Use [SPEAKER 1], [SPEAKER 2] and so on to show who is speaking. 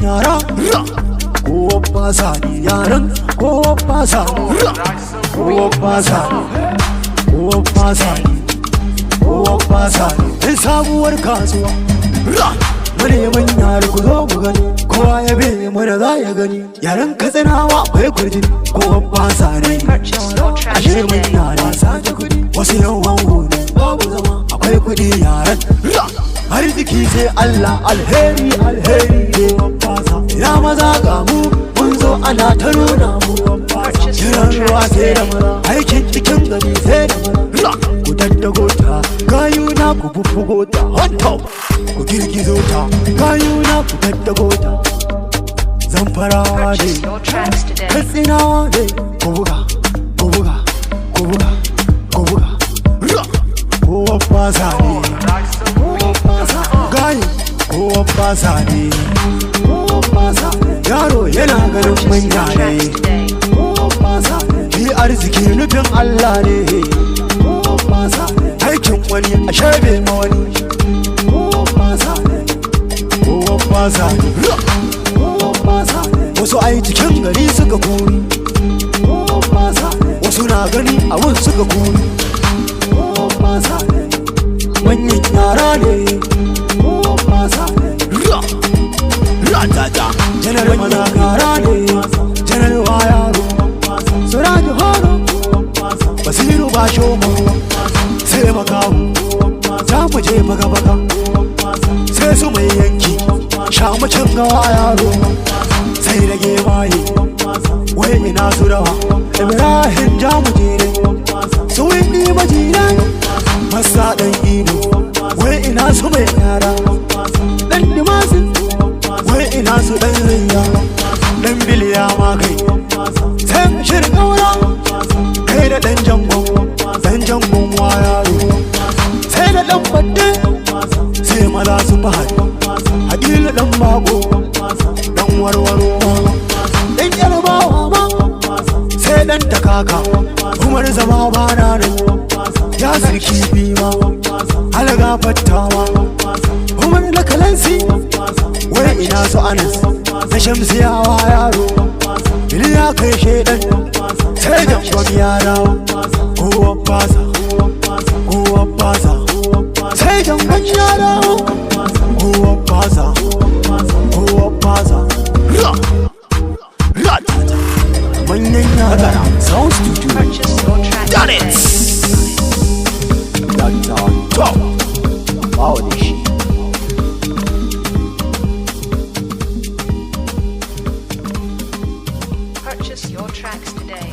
[SPEAKER 1] yara kowa fasa ne yaran kowa fasa kowa fasa kowa fasa kowa fasa in sabuwar kasuwa maneman yara ku zo ku gani kowa ya be mana za ya gani yaran katsinawa akwai kurjini kowa fasa ne ashe mun yara sace kudi wasu yawan hudu babu zama akwai kudi yaran arziki sai Allah alheri alheri ne ya maza ga mu mun zo ana ta nuna mu jiran ruwa sai da mara aikin cikin gari sai da mara ku daddago ta gayuna ku bubbugo ta on top ku girgizo ta gayuna ku daddago ta zamfarawa ne katsinawa ne ku buga ku buga ku buga ku buga kowa fasa ne kowa fasa ne yaro yana ganin manya ne yi arziki nufin Allah ne aikin wani a sharbe ma wani kowa fasa ne wasu ai cikin gari suka kuri wasu na gani abun suka kuri manyan yara ne janar mana kara ne janar wa yaro suraji horo basiru ba shomo sai makamu za mu je baga-baga sai su mai yanki shamacin gawa yaro sai rage maye wai ina su rawa ibrahim jamu jere su windi majirai masa dan ido wai ina su mai yara dan dimasin wai ina su dan riya dan biliya ma kai sai shirin kaura kai da dan jangon wa yaro sai da dan badde sai maza su fahari hadila dan bago dan warwaro dan yarbawa ma sai dan takaka umar zama bana nan ya sarki bima alaga fattawa umar na kalansi wai ina su anas na shamsiyawa yaro iliya kai shedan sai jangon yara kowa fasa kowa fasa sai jangon yara kowa fasa kowa fasa manyan yara sound studio done it top wow this shit
[SPEAKER 2] Purchase your tracks today.